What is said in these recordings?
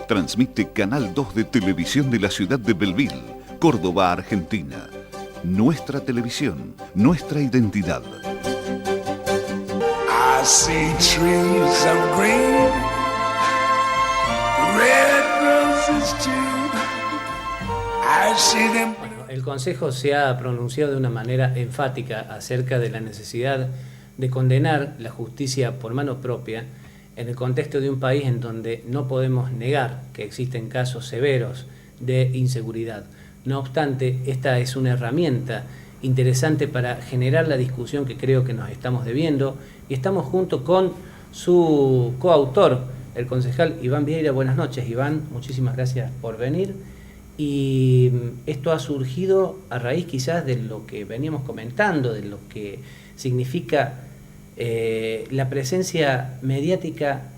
Transmite Canal 2 de Televisión de la ciudad de Belleville, Córdoba, Argentina. Nuestra televisión, nuestra identidad. I see trees of green, red roses too. I see them. El Consejo se ha pronunciado de una manera enfática acerca de la necesidad de condenar la justicia por mano propia en el contexto de un país en donde no podemos negar que existen casos severos de inseguridad. No obstante, esta es una herramienta interesante para generar la discusión que creo que nos estamos debiendo, y estamos junto con su coautor, el concejal Iván Vieira. Buenas noches, Iván, muchísimas gracias por venir. Y esto ha surgido a raíz quizás de lo que veníamos comentando, de lo que significa la presencia mediática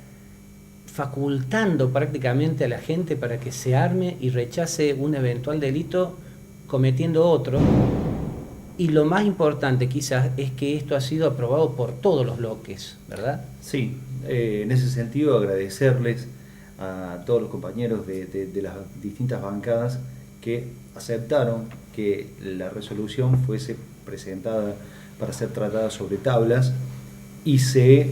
facultando prácticamente a la gente para que se arme y rechace un eventual delito cometiendo otro. Y lo más importante quizás es que esto ha sido aprobado por todos los bloques, ¿verdad? Sí, en ese sentido agradecerles a todos los compañeros de las distintas bancadas que aceptaron que la resolución fuese presentada para ser tratada sobre tablas y se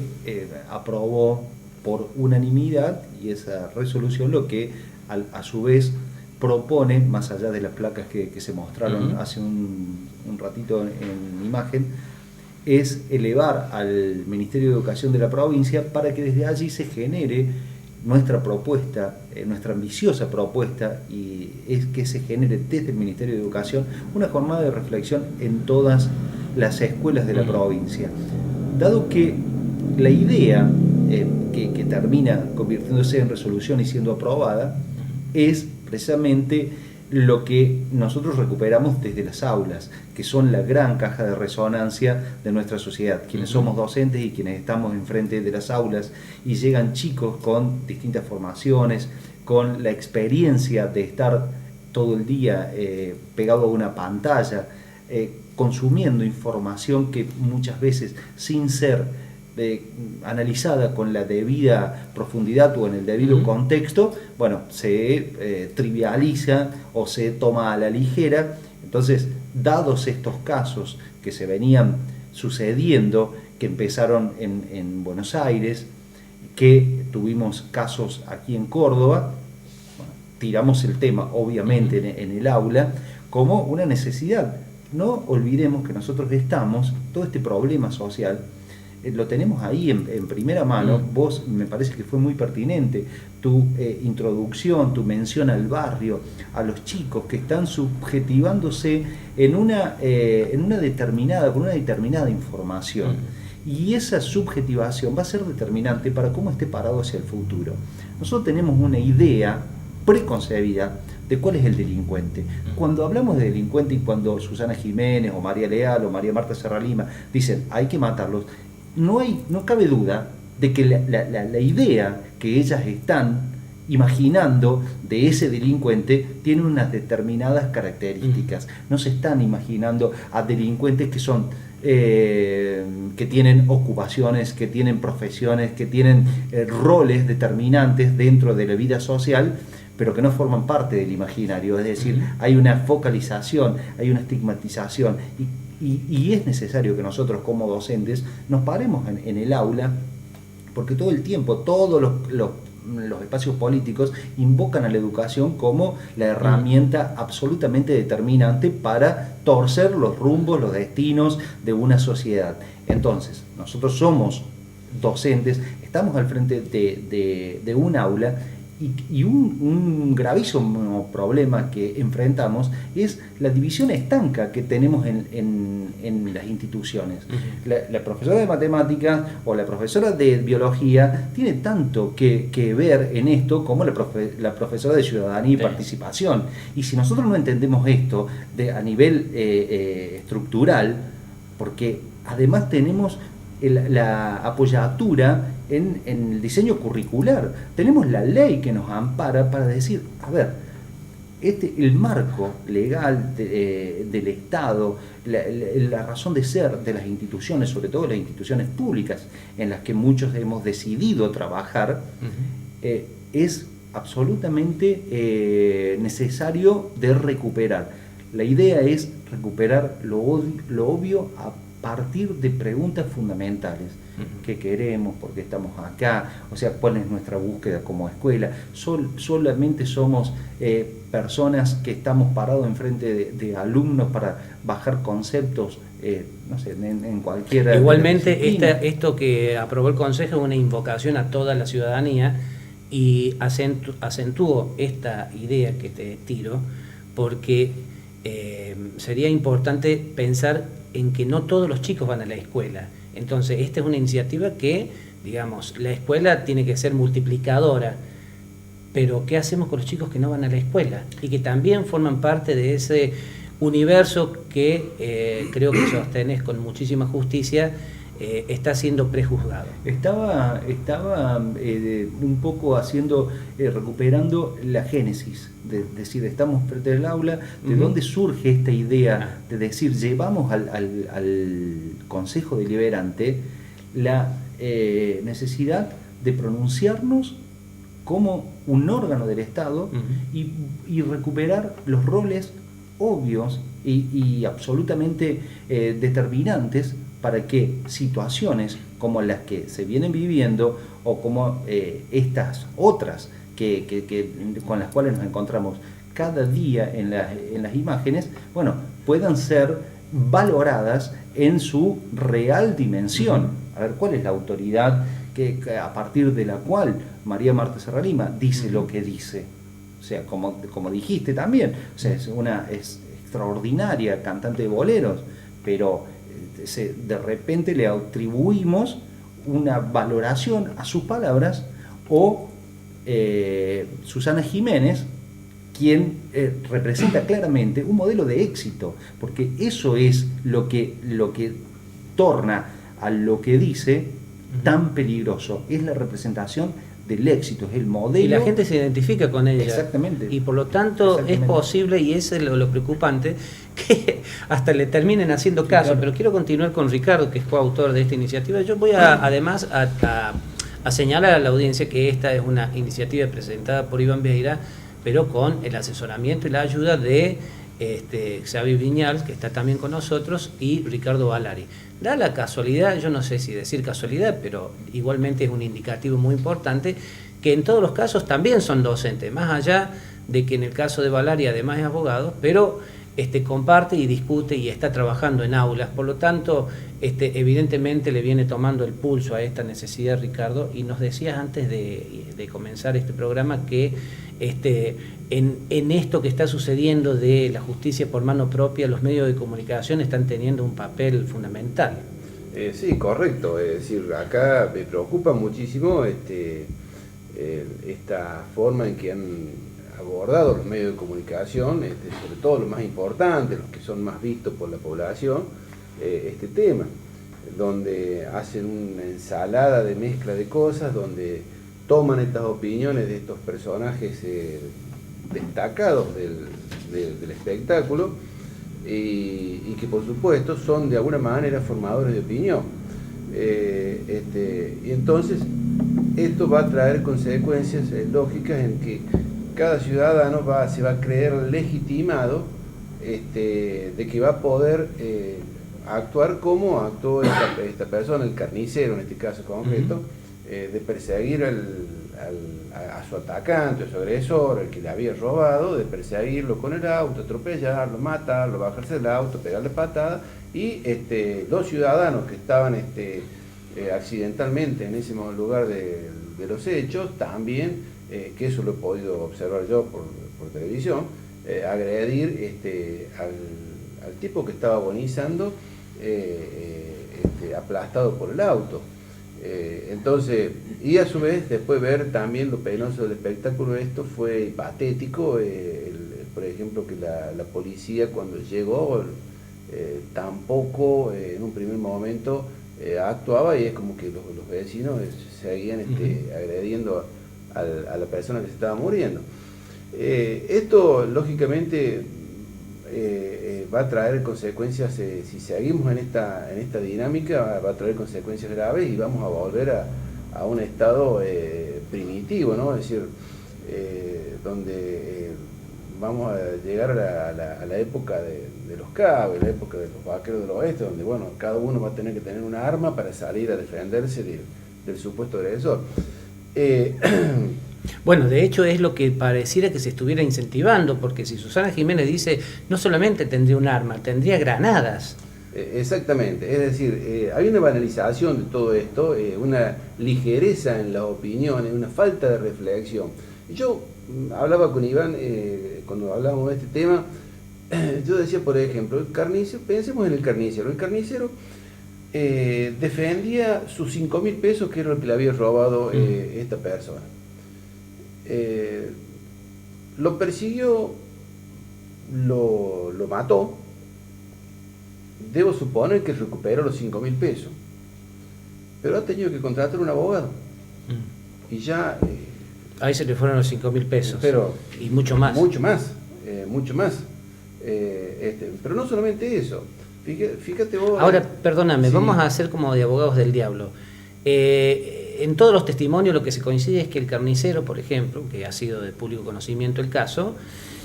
aprobó por unanimidad, y esa resolución lo que a su vez propone, más allá de las placas que se mostraron hace un ratito en imagen, es elevar al Ministerio de Educación de la provincia para que desde allí se genere nuestra propuesta, nuestra ambiciosa propuesta, y es que se genere desde el Ministerio de Educación una jornada de reflexión en todas las escuelas de la provincia. Dado que la idea que termina convirtiéndose en resolución y siendo aprobada es precisamente lo que nosotros recuperamos desde las aulas, que son la gran caja de resonancia de nuestra sociedad. Quienes somos docentes y quienes estamos enfrente de las aulas y llegan chicos con distintas formaciones, con la experiencia de estar todo el día pegado a una pantalla, consumiendo información que muchas veces, sin ser analizada con la debida profundidad o en el debido contexto, bueno, se trivializa o se toma a la ligera. Entonces, dados estos casos que se venían sucediendo, que empezaron en Buenos Aires, que tuvimos casos aquí en Córdoba, bueno, tiramos el tema obviamente en el aula como una necesidad. No olvidemos que nosotros estamos, todo este problema social, lo tenemos ahí en primera mano. Vos, me parece que fue muy pertinente tu introducción, tu mención al barrio, a los chicos que están subjetivándose con una determinada información. Y esa subjetivación va a ser determinante para cómo esté parado hacia el futuro. Nosotros tenemos una idea preconcebida de cuál es el delincuente. Cuando hablamos de delincuente y cuando Susana Jiménez o María Leal o María Marta Serralima dicen hay que matarlos, no cabe duda de que la idea que ellas están imaginando de ese delincuente tiene unas determinadas características. No se están imaginando a delincuentes que son que tienen ocupaciones, que tienen profesiones, que tienen roles determinantes dentro de la vida social, pero que no forman parte del imaginario. Es decir, hay una focalización, hay una estigmatización, y es necesario que nosotros como docentes nos paremos en el aula, porque todo el tiempo, todos los espacios políticos invocan a la educación como la herramienta absolutamente determinante para torcer los rumbos, los destinos de una sociedad. Entonces, nosotros somos docentes, estamos al frente de un aula, y un gravísimo problema que enfrentamos es la división estanca que tenemos en las instituciones. La profesora de matemáticas o la profesora de biología tiene tanto que ver en esto como la profesora de ciudadanía y participación. Y si nosotros no entendemos esto a nivel estructural, porque además tenemos la apoyatura en el diseño curricular, tenemos la ley que nos ampara para decir, a ver, el marco legal del Estado, la razón de ser de las instituciones, sobre todo las instituciones públicas en las que muchos hemos decidido trabajar, es absolutamente necesario de recuperar. La idea es recuperar lo obvio a partir de preguntas fundamentales. ¿Qué queremos? ¿Por qué estamos acá? O sea, ¿cuál es nuestra búsqueda como escuela? Solamente somos personas que estamos parados enfrente de alumnos para bajar conceptos, no sé, en cualquier... Igualmente, esto que aprobó el Consejo es una invocación a toda la ciudadanía y acentúo esta idea que te tiro porque sería importante pensar en que no todos los chicos van a la escuela. Entonces, esta es una iniciativa que, digamos, la escuela tiene que ser multiplicadora, pero ¿qué hacemos con los chicos que no van a la escuela? Y que también forman parte de ese universo que creo que sostenés con muchísima justicia, está siendo prejuzgado. Estaba un poco recuperando la génesis, de decir, estamos frente al aula, de dónde surge esta idea de decir, llevamos al Consejo Deliberante la necesidad de pronunciarnos como un órgano del Estado y recuperar los roles obvios y absolutamente determinantes para que situaciones como las que se vienen viviendo o como estas otras con las cuales nos encontramos cada día en las imágenes, bueno, puedan ser valoradas en su real dimensión. A ver, ¿cuál es la autoridad a partir de la cual María Marta Serra Lima dice lo que dice? O sea, como dijiste también, o sea, es extraordinaria cantante de boleros, pero de repente le atribuimos una valoración a sus palabras, o Susana Jiménez, quien representa claramente un modelo de éxito, porque eso es lo que torna a lo que dice tan peligroso, es la representación del éxito, es el modelo. Y la gente se identifica con ella. Exactamente. Y por lo tanto es posible, y eso es lo preocupante, que hasta le terminen haciendo caso. Claro. Pero quiero continuar con Ricardo, que es coautor de esta iniciativa. Yo voy además a señalar a la audiencia que esta es una iniciativa presentada por Iván Vieira, pero con el asesoramiento y la ayuda de Xavi Viñals, que está también con nosotros, y Ricardo Valari. Da la casualidad, yo no sé si decir casualidad, pero igualmente es un indicativo muy importante, que en todos los casos también son docentes, más allá de que en el caso de Valari además es abogado, pero comparte y discute y está trabajando en aulas. Por lo tanto, evidentemente le viene tomando el pulso a esta necesidad, Ricardo, y nos decías antes de comenzar este programa que en esto que está sucediendo de la justicia por mano propia, los medios de comunicación están teniendo un papel fundamental. Sí, correcto. Es decir, acá me preocupa muchísimo esta forma en que han abordado los medios de comunicación, sobre todo los más importantes, los que son más vistos por la población, este tema, donde hacen una ensalada de mezcla de cosas, donde toman estas opiniones de estos personajes destacados del espectáculo y que por supuesto son de alguna manera formadores de opinión. Y entonces esto va a traer consecuencias lógicas en que cada ciudadano se va a creer legitimado de que va a poder actuar como actuó esta persona, el carnicero en este caso concreto, de perseguir a su atacante, a su agresor, el que le había robado, de perseguirlo con el auto, atropellarlo, matarlo, bajarse del auto, pegarle patada, y los ciudadanos que estaban accidentalmente en ese lugar de los hechos, también, que eso lo he podido observar yo por televisión, agredir al tipo que estaba agonizando, aplastado por el auto. Entonces, y a su vez después ver también lo penoso del espectáculo. Esto fue patético, por ejemplo, que la policía cuando llegó tampoco en un primer momento actuaba, y es como que los vecinos seguían agrediendo a la persona que se estaba muriendo. Esto lógicamente va a traer consecuencias, si seguimos en esta dinámica, va a traer consecuencias graves y vamos a volver a un estado primitivo, ¿no? Es decir, donde vamos a llegar a la época de los cabos, la época de los vaqueros del oeste, donde bueno, cada uno va a tener que tener una arma para salir a defenderse del supuesto agresor. Bueno, de hecho es lo que pareciera que se estuviera incentivando, porque si Susana Jiménez dice, no solamente tendría un arma, tendría granadas. Exactamente, es decir, hay una banalización de todo esto, una ligereza en las opiniones, una falta de reflexión. Yo hablaba con Iván, cuando hablábamos de este tema, yo decía, por ejemplo, el carnicero, pensemos en el carnicero defendía sus 5.000 pesos, que era lo que le había robado esta persona. Lo persiguió, lo mató. Debo suponer que recuperó los 5.000 pesos, pero ha tenido que contratar un abogado. Y ya... ahí se le fueron los 5.000 pesos. Pero, y mucho más. Mucho más. Pero no solamente eso. Fíjate vos... Ahora, perdóname, sí. Vamos a hacer como de abogados del diablo. En todos los testimonios lo que se coincide es que el carnicero, por ejemplo, que ha sido de público conocimiento el caso,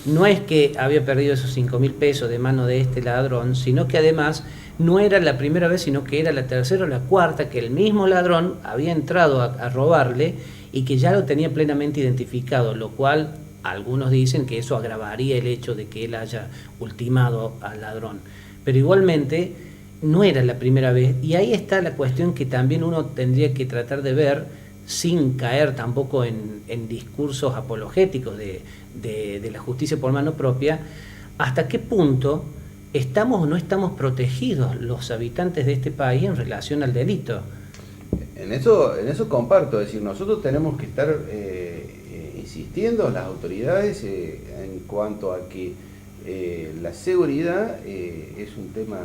no es que había perdido esos 5.000 pesos de mano de este ladrón, sino que además no era la primera vez, sino que era la tercera o la cuarta que el mismo ladrón había entrado a robarle y que ya lo tenía plenamente identificado, lo cual algunos dicen que eso agravaría el hecho de que él haya ultimado al ladrón. Pero igualmente no era la primera vez, y ahí está la cuestión que también uno tendría que tratar de ver sin caer tampoco en discursos apologéticos de la justicia por mano propia, hasta qué punto estamos o no estamos protegidos los habitantes de este país en relación al delito. En eso comparto, es decir, nosotros tenemos que estar insistiendo, las autoridades, en cuanto a que la seguridad es un tema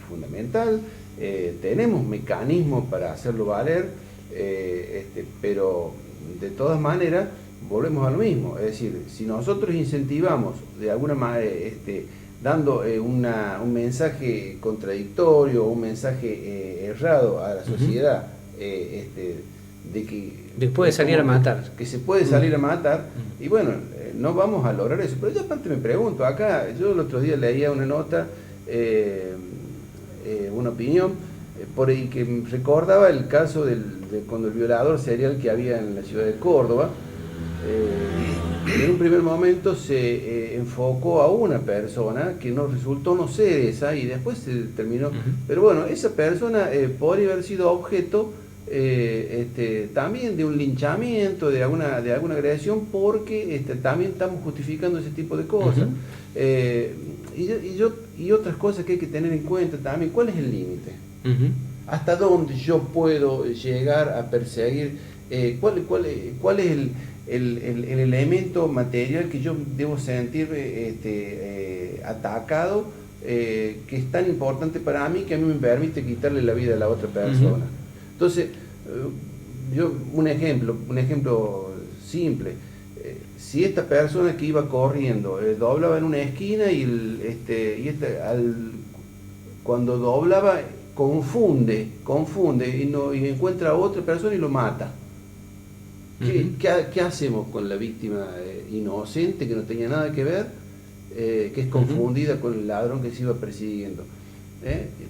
fundamental, tenemos mecanismos para hacerlo valer, pero de todas maneras volvemos a lo mismo, es decir, si nosotros incentivamos de alguna manera, dando un mensaje contradictorio, un mensaje errado a la sociedad, de que puede salir a matar, que se puede salir a matar, y bueno, no vamos a lograr eso. Pero yo aparte me pregunto, acá yo el otro día leía una nota, una opinión, por ahí que recordaba el caso de cuando el violador serial que había en la ciudad de Córdoba. En un primer momento se enfocó a una persona que no resultó no ser esa, y después se terminó. Pero bueno, esa persona podría haber sido objeto también de un linchamiento, de alguna agresión, porque también estamos justificando ese tipo de cosas. Y otras cosas que hay que tener en cuenta también, ¿cuál es el límite? ¿Hasta dónde yo puedo llegar a perseguir? ¿Cuál es el elemento material que yo debo sentir atacado, que es tan importante para mí, que a mí me permite quitarle la vida a la otra persona? Entonces, un ejemplo simple. Si esta persona que iba corriendo doblaba en una esquina cuando doblaba confunde y encuentra a otra persona y lo mata. ¿Qué hacemos con la víctima inocente que no tenía nada que ver, que es confundida con el ladrón que se iba persiguiendo?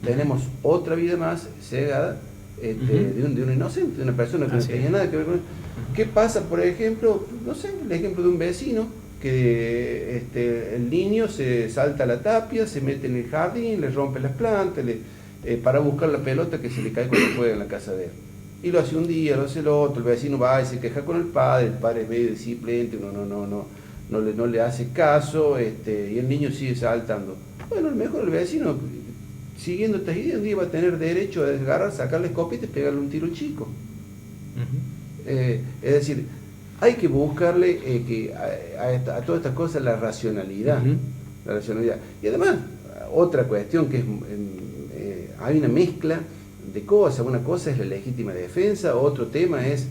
Tenemos otra vida más cegada de un inocente, de una persona que no tenía nada que ver con él. ¿Qué pasa, por ejemplo, no sé, el ejemplo de un vecino que el niño se salta a la tapia, se mete en el jardín, le rompe las plantas, para buscar la pelota que se le cae cuando juega en la casa de él? Y lo hace un día, lo hace el otro, el vecino va y se queja con el padre es medio displicente, no le hace caso, y el niño sigue saltando. Bueno, a lo mejor el vecino, siguiendo estas ideas, un día va a tener derecho a desgarrar, sacarle escopeta y pegarle un tiro al chico. Es decir, hay que buscarle a todas estas cosas la racionalidad. Y además, otra cuestión que es, hay una mezcla de cosas. Una cosa es la legítima defensa, otro tema es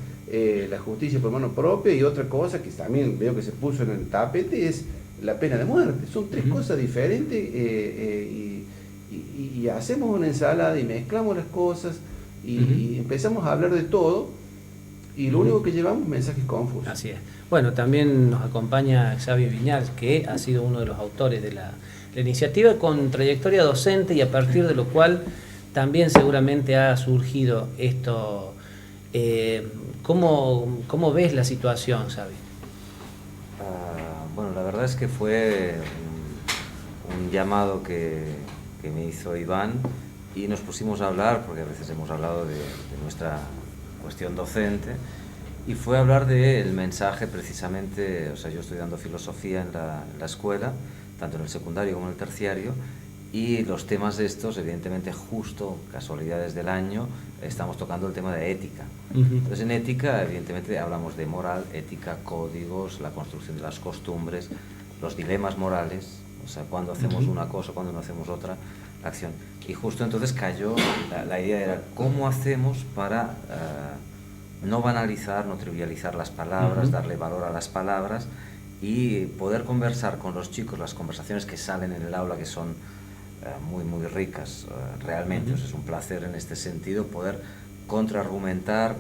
la justicia por mano propia, y otra cosa que también veo que se puso en el tapete es la pena de muerte. Son tres cosas diferentes, y hacemos una ensalada y mezclamos las cosas y empezamos a hablar de todo, y lo único que llevamos es mensajes confusos. Así es. Bueno, también nos acompaña Xavi Viñals, que ha sido uno de los autores de la iniciativa, con trayectoria docente, y a partir de lo cual también seguramente ha surgido esto. ¿Cómo ves la situación, Xavi? Bueno, la verdad es que fue un llamado que me hizo Iván, y nos pusimos a hablar, porque a veces hemos hablado de nuestra cuestión docente, y fue hablar del mensaje precisamente. O sea, yo estoy dando filosofía en la escuela, tanto en el secundario como en el terciario, y los temas de estos, evidentemente, justo, casualidades del año, estamos tocando el tema de ética. Entonces, en ética, evidentemente, hablamos de moral, ética, códigos, la construcción de las costumbres, los dilemas morales, o sea, cuando hacemos una cosa, cuando no hacemos otra acción. Y justo entonces cayó, la idea era, ¿cómo hacemos para no banalizar, no trivializar las palabras, darle valor a las palabras, y poder conversar con los chicos, las conversaciones que salen en el aula, que son muy, muy ricas, realmente. O sea, es un placer en este sentido poder contraargumentar,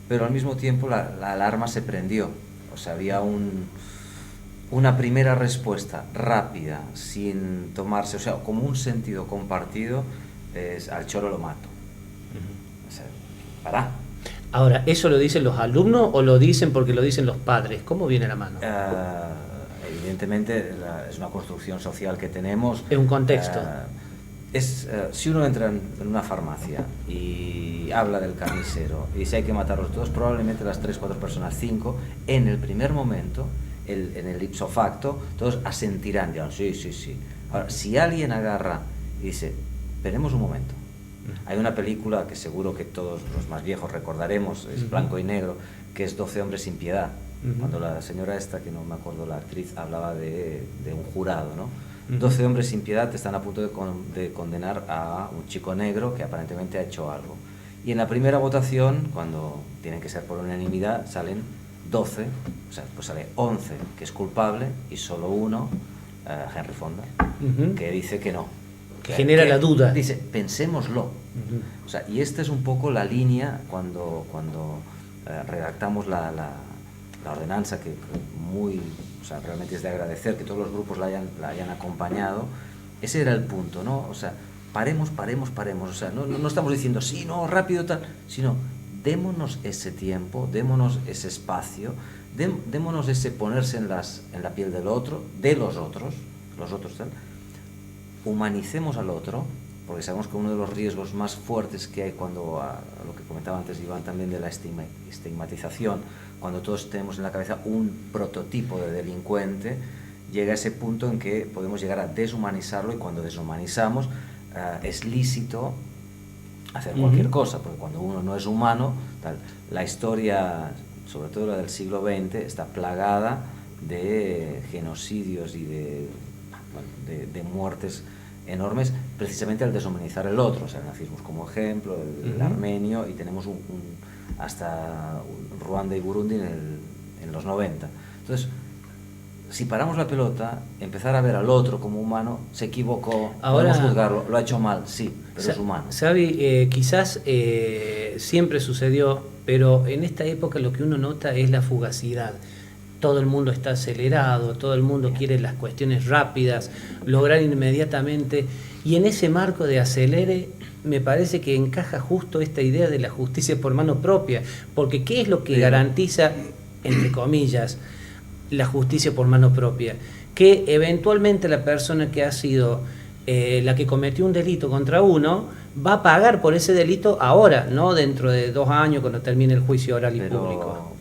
pero al mismo tiempo la alarma se prendió. O sea, había una primera respuesta rápida, sin tomarse, o sea, como un sentido compartido, es al choro lo mato. O sea, para. Ahora, ¿eso lo dicen los alumnos o lo dicen porque lo dicen los padres? ¿Cómo viene la mano? Evidentemente es una construcción social que tenemos. Es un contexto. Si uno entra en una farmacia y habla del carnicero y si hay que matarlos todos, probablemente las 3, 4 personas, 5, en el primer momento, en el ipso facto, todos asentirán, dirán, sí, sí, sí. Ahora, si alguien agarra y dice, esperemos un momento. Hay una película que seguro que todos los más viejos recordaremos, es blanco y negro, que es 12 hombres sin piedad. Cuando la señora esta, que no me acuerdo la actriz, hablaba de un jurado, ¿no? 12 hombres sin piedad están a punto de condenar a un chico negro que aparentemente ha hecho algo. Y en la primera votación, cuando tienen que ser por unanimidad, salen 12, o sea, pues sale 11 que es culpable y solo uno, Henry Fonda, que dice que no. Que genera la duda. Dice, pensémoslo. O sea, y esta es un poco la línea cuando redactamos la ordenanza, que muy, o sea, realmente es de agradecer que todos los grupos la hayan acompañado. Ese era el punto, ¿no? O sea, paremos. O sea, no estamos diciendo, sí, no, rápido, tal, sino démonos ese tiempo, démonos ese espacio, démonos ese ponerse en la piel del otro, de los otros tal. Humanicemos al otro, porque sabemos que uno de los riesgos más fuertes que hay cuando, a lo que comentaba antes Iván también, de la estigmatización, cuando todos tenemos en la cabeza un prototipo de delincuente, llega a ese punto en que podemos llegar a deshumanizarlo, y cuando deshumanizamos es lícito hacer cualquier cosa, porque cuando uno no es humano, tal. La historia, sobre todo la del siglo XX, está plagada de genocidios y de muertes enormes, precisamente al deshumanizar el otro. O sea, el nazismo como ejemplo, el armenio, y tenemos hasta Ruanda y Burundi en los 90. Entonces, si paramos la pelota, empezar a ver al otro como humano, se equivocó, ahora, podemos juzgarlo, lo ha hecho mal, sí, pero es humano. Xavi, quizás siempre sucedió, pero en esta época lo que uno nota es la fugacidad. Todo el mundo está acelerado, todo el mundo quiere las cuestiones rápidas, lograr inmediatamente, y en ese marco de acelere me parece que encaja justo esta idea de la justicia por mano propia, porque ¿qué es lo que garantiza, entre comillas, la justicia por mano propia? Que eventualmente la persona que ha sido la que cometió un delito contra uno va a pagar por ese delito ahora, no dentro de 2 años cuando termine el juicio oral y público.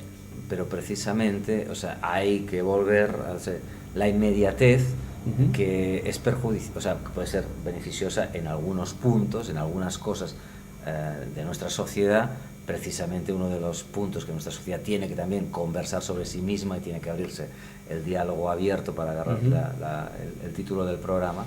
Pero precisamente, o sea, hay que volver a la inmediatez, que es perjudicial, o sea, que puede ser beneficiosa en algunos puntos, en algunas cosas de nuestra sociedad. Precisamente uno de los puntos que nuestra sociedad tiene que también conversar sobre sí misma, y tiene que abrirse el diálogo abierto, para agarrar el título del programa,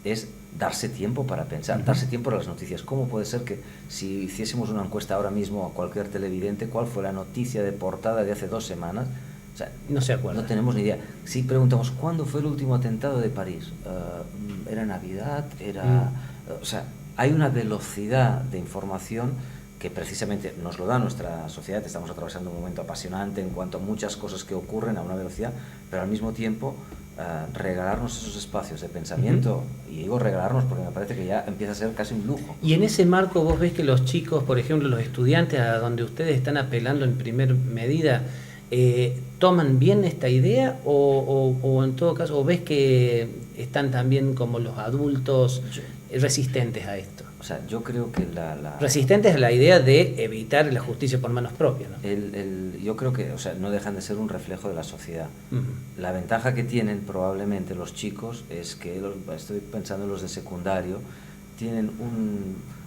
es darse tiempo para pensar, darse tiempo para las noticias. ¿Cómo puede ser que, si hiciésemos una encuesta ahora mismo a cualquier televidente, cuál fue la noticia de portada de hace 2 semanas? O sea, no se acuerda. No tenemos ni idea. Si preguntamos, ¿cuándo fue el último atentado de París? ¿Era Navidad? O sea, hay una velocidad de información que precisamente nos lo da nuestra sociedad. Estamos atravesando un momento apasionante en cuanto a muchas cosas que ocurren a una velocidad, pero al mismo tiempo regalarnos esos espacios de pensamiento, y digo regalarnos porque me parece que ya empieza a ser casi un lujo. Y en ese marco vos ves que los chicos, por ejemplo, los estudiantes a donde ustedes están apelando en primer medida, ¿toman bien esta idea o en todo caso, o ves que están también como los adultos resistentes a esto? O sea, yo creo que resistentes a la idea de evitar la justicia por manos propias, ¿no? Yo creo que, o sea, no dejan de ser un reflejo de la sociedad. Uh-huh. La ventaja que tienen probablemente los chicos es que, estoy pensando en los de secundario,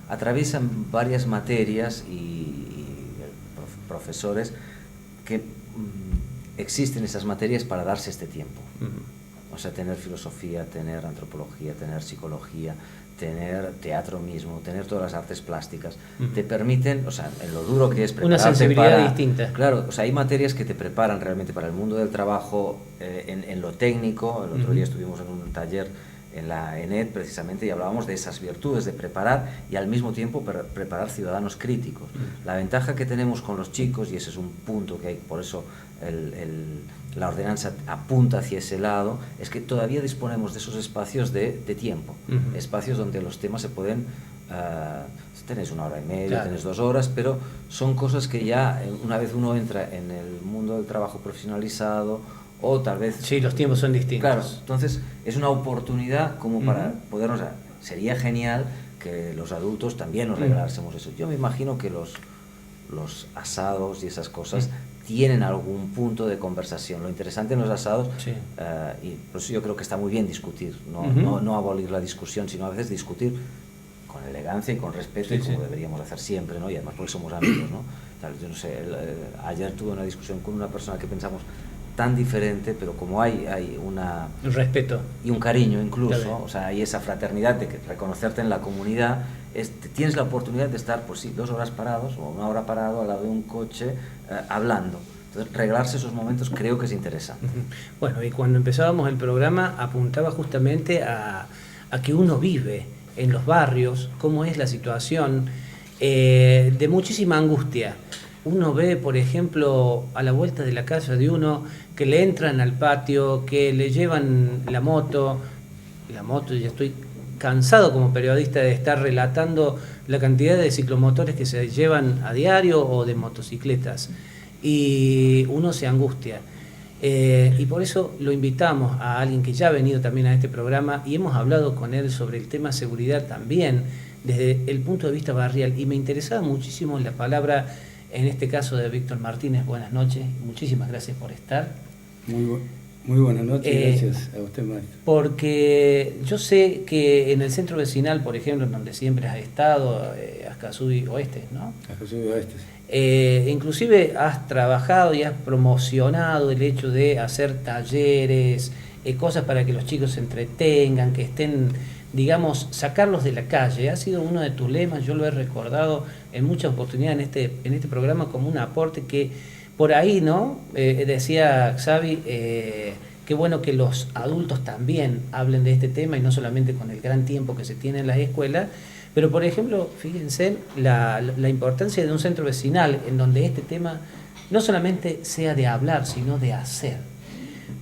atraviesan varias materias y profesores que existen esas materias para darse este tiempo. Uh-huh. O sea, tener filosofía, tener antropología, tener psicología, tener teatro mismo, tener todas las artes plásticas, te permiten, o sea, en lo duro que es prepararte una sensibilidad distinta. Claro, o sea, hay materias que te preparan realmente para el mundo del trabajo, en lo técnico. El otro día estuvimos en un taller en la ENED precisamente y hablábamos de esas virtudes de preparar y al mismo tiempo preparar ciudadanos críticos. La ventaja que tenemos con los chicos, y ese es un punto que hay, por eso la ordenanza apunta hacia ese lado, es que todavía disponemos de esos espacios de tiempo, espacios donde los temas se pueden, tenés 1 hora y media, claro, tenés 2 horas, pero son cosas que ya una vez uno entra en el mundo del trabajo profesionalizado, o tal vez... Sí, los tiempos son distintos. Claro, entonces es una oportunidad como para podernos... Sería genial que los adultos también nos regalásemos eso. Yo me imagino que los asados y esas cosas tienen algún punto de conversación. Lo interesante en los asados, y por eso yo creo que está muy bien discutir, no abolir la discusión, sino a veces discutir con elegancia y con respeto, y como deberíamos hacer siempre, ¿no? Y además porque somos amigos, ¿no? Yo no sé, ayer tuve una discusión con una persona que pensamos tan diferente, pero como hay un respeto y un cariño incluso, o sea, hay esa fraternidad de reconocerte en la comunidad, tienes la oportunidad de estar, pues sí, 2 horas parados o 1 hora parado al lado de un coche hablando. Entonces, regalarse esos momentos creo que es interesante. Bueno, y cuando empezábamos el programa apuntaba justamente a que uno vive en los barrios, cómo es la situación de muchísima angustia. Uno ve, por ejemplo, a la vuelta de la casa de uno, que le entran al patio, que le llevan la moto, ya estoy cansado como periodista de estar relatando la cantidad de ciclomotores que se llevan a diario o de motocicletas, y uno se angustia. Y por eso lo invitamos a alguien que ya ha venido también a este programa y hemos hablado con él sobre el tema seguridad también desde el punto de vista barrial, y me interesaba muchísimo la palabra, en este caso de Víctor Martínez. Buenas noches, muchísimas gracias por estar. Muy buenas noches, gracias a usted, maestro. Porque yo sé que en el centro vecinal, por ejemplo, en donde siempre has estado, Ascasubi Oeste, ¿no? Ascasubi Oeste, sí. Inclusive has trabajado y has promocionado el hecho de hacer talleres, cosas para que los chicos se entretengan, que estén, digamos, sacarlos de la calle. Ha sido uno de tus lemas, yo lo he recordado en muchas oportunidades en este programa como un aporte que por ahí, ¿no? Decía Xavi, qué bueno que los adultos también hablen de este tema y no solamente con el gran tiempo que se tiene en las escuelas, pero por ejemplo, fíjense la importancia de un centro vecinal en donde este tema no solamente sea de hablar, sino de hacer.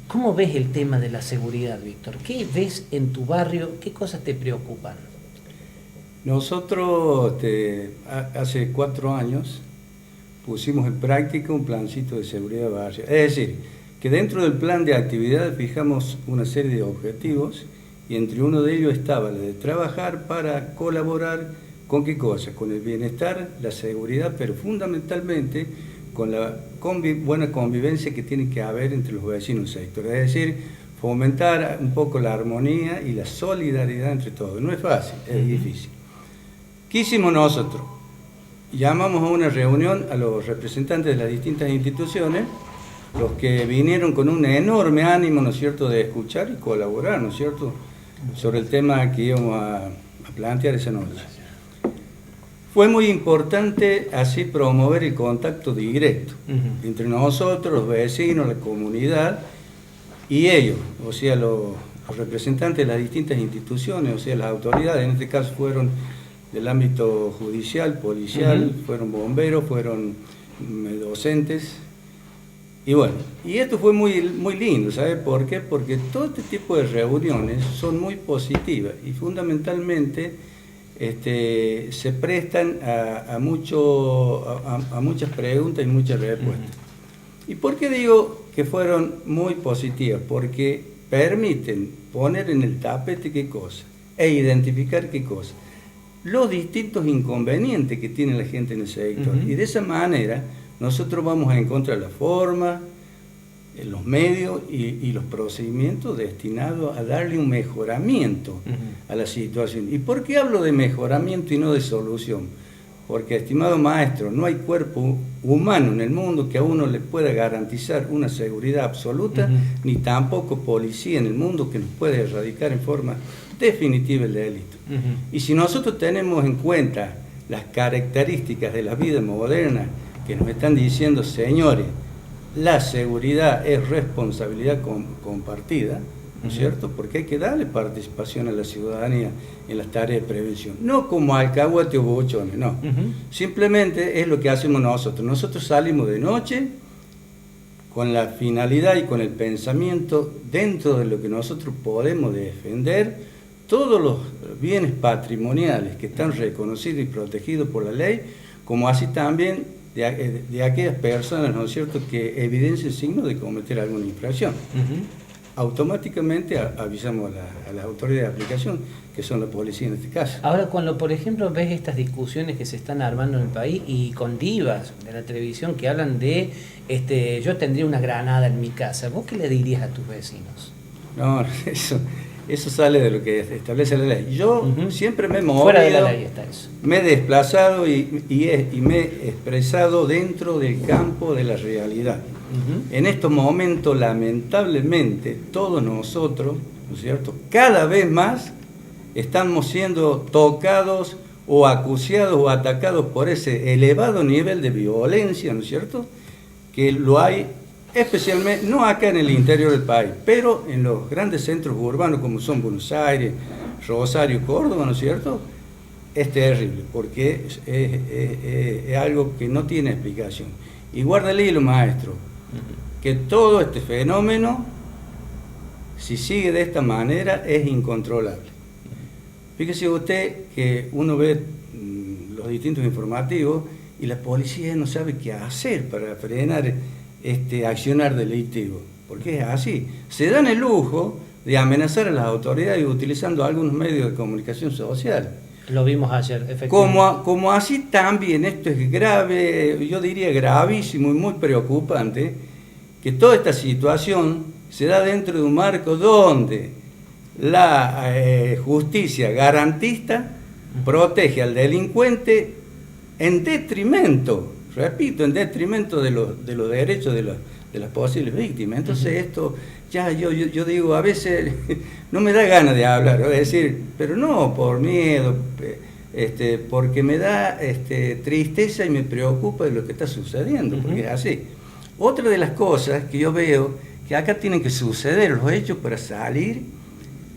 ¿Cómo ves el tema de la seguridad, Víctor? ¿Qué ves en tu barrio? ¿Qué cosas te preocupan? Nosotros hace 4 años pusimos en práctica un plancito de seguridad barrial. Es decir, que dentro del plan de actividad fijamos una serie de objetivos y entre uno de ellos estaba la de trabajar para colaborar con qué cosa, con el bienestar, la seguridad, pero fundamentalmente con la buena convivencia que tiene que haber entre los vecinos del sector. Es decir, fomentar un poco la armonía y la solidaridad entre todos. No es fácil, es difícil. ¿Qué hicimos nosotros? Llamamos a una reunión a los representantes de las distintas instituciones, los que vinieron con un enorme ánimo, ¿no es cierto?, de escuchar y colaborar, ¿no es cierto?, sobre el tema que íbamos a plantear esa noche. Fue muy importante así promover el contacto directo entre nosotros, los vecinos, la comunidad y ellos, o sea, los representantes de las distintas instituciones, o sea, las autoridades. En este caso fueron del ámbito judicial, policial, fueron bomberos, fueron docentes. Y bueno, y esto fue muy, muy lindo, ¿sabe por qué? Porque todo este tipo de reuniones son muy positivas y fundamentalmente se prestan a muchas preguntas y muchas respuestas. ¿Y por qué digo que fueron muy positivas? Porque permiten poner en el tapete qué cosa e identificar qué cosa, los distintos inconvenientes que tiene la gente en el sector. Y de esa manera nosotros vamos a encontrar la forma, los medios y los procedimientos destinados a darle un mejoramiento a la situación. ¿Y por qué hablo de mejoramiento y no de solución? Porque, estimado maestro, no hay cuerpo humano en el mundo que a uno le pueda garantizar una seguridad absoluta, ni tampoco policía en el mundo que nos pueda erradicar en forma definitiva el delito. Y si nosotros tenemos en cuenta las características de la vida moderna que nos están diciendo, señores, la seguridad es responsabilidad compartida, ¿no es cierto? Porque hay que darle participación a la ciudadanía en las tareas de prevención. No como alcahuete o bochones, no. Simplemente es lo que hacemos nosotros. Nosotros salimos de noche con la finalidad y con el pensamiento, dentro de lo que nosotros podemos defender, todos los bienes patrimoniales que están reconocidos y protegidos por la ley, como así también de aquellas personas, ¿no es cierto?, que evidencien signos de cometer alguna infracción. Automáticamente avisamos a las autoridades de aplicación, que son la policía en este caso. Ahora, cuando por ejemplo ves estas discusiones que se están armando en el país y con divas de la televisión que hablan de yo tendría una granada en mi casa, ¿vos qué le dirías a tus vecinos? No, eso sale de lo que establece la ley. Yo siempre me he movido, fuera de la ley está eso. Me he desplazado y me he expresado dentro del campo de la realidad. En estos momentos, lamentablemente, todos nosotros, ¿no es cierto?, cada vez más estamos siendo tocados o acuciados o atacados por ese elevado nivel de violencia, ¿no es cierto?, que lo hay especialmente, no acá en el interior del país, pero en los grandes centros urbanos como son Buenos Aires, Rosario, Córdoba, ¿no es cierto?, es terrible, porque es algo que no tiene explicación. Y guarda el hilo, maestro, que todo este fenómeno, si sigue de esta manera, es incontrolable. Fíjese usted que uno ve los distintos informativos y la policía no sabe qué hacer para frenar este accionar delictivo, porque es así. Se dan el lujo de amenazar a las autoridades utilizando algunos medios de comunicación social. Lo vimos ayer, efectivamente. Como así también esto es grave, yo diría gravísimo y muy preocupante, que toda esta situación se da dentro de un marco donde la justicia garantista protege al delincuente en detrimento, repito, en detrimento de los derechos de las posibles víctimas. Entonces esto, ya yo digo, a veces no me da ganas de hablar, es decir, pero no por miedo, porque me da tristeza y me preocupa de lo que está sucediendo, porque es así. Otra de las cosas que yo veo, que acá tienen que suceder los hechos para salir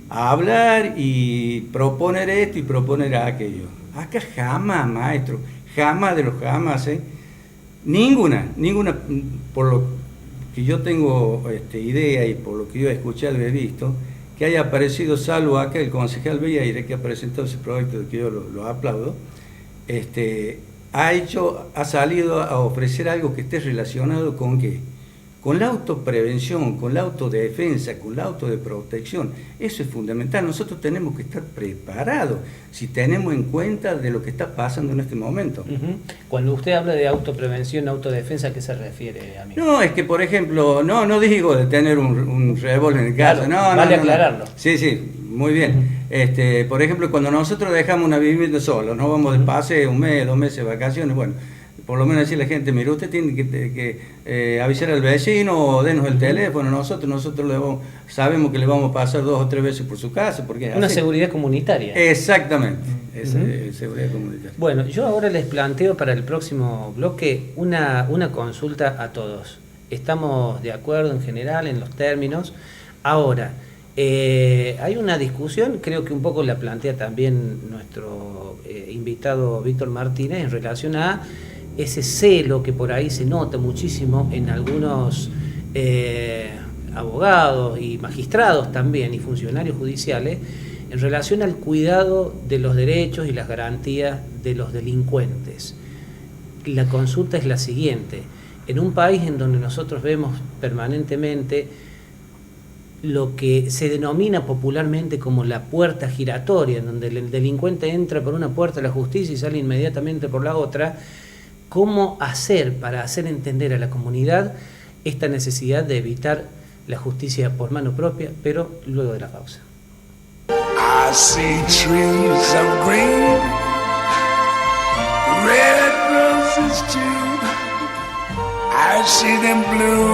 a hablar y proponer esto y proponer aquello. Acá jamás, maestro, jamás de los jamás, ninguna, por lo que yo tengo idea y por lo que yo he escuchado y he visto, que haya aparecido, salvo acá el concejal Bellaire, que ha presentado ese proyecto que yo lo aplaudo, ha salido a ofrecer algo que esté relacionado con ¿qué? Con la autoprevención, con la autodefensa, con la autoprotección. Eso es fundamental. Nosotros tenemos que estar preparados si tenemos en cuenta de lo que está pasando en este momento. Cuando usted habla de autoprevención, autodefensa, ¿a qué se refiere, amigo? No, es que, por ejemplo, no digo de tener un revólver en casa. Claro, vale aclararlo. Sí, muy bien. Por ejemplo, cuando nosotros dejamos una vivienda sola, no vamos de paseo, un mes, 2 meses de vacaciones, bueno, por lo menos decirle a la gente, mire, usted tiene que avisar al vecino o denos el teléfono, nosotros sabemos que le vamos a pasar 2 o 3 veces por su casa, porque es una así. Seguridad comunitaria. Exactamente, seguridad comunitaria. Bueno, yo ahora les planteo para el próximo bloque una consulta a todos. Estamos de acuerdo en general en los términos. Ahora, Hay una discusión, creo que un poco la plantea también nuestro invitado Víctor Martínez, en relación a ese celo que por ahí se nota muchísimo en algunos abogados y magistrados también y funcionarios judiciales en relación al cuidado de los derechos y las garantías de los delincuentes. La consulta es la siguiente: en un país en donde nosotros vemos permanentemente lo que se denomina popularmente como la puerta giratoria, en donde el delincuente entra por una puerta de la justicia y sale inmediatamente por la otra, ¿cómo hacer para hacer entender a la comunidad esta necesidad de evitar la justicia por mano propia, pero luego de la pausa? I see trees of green, red roses too. I see them blue.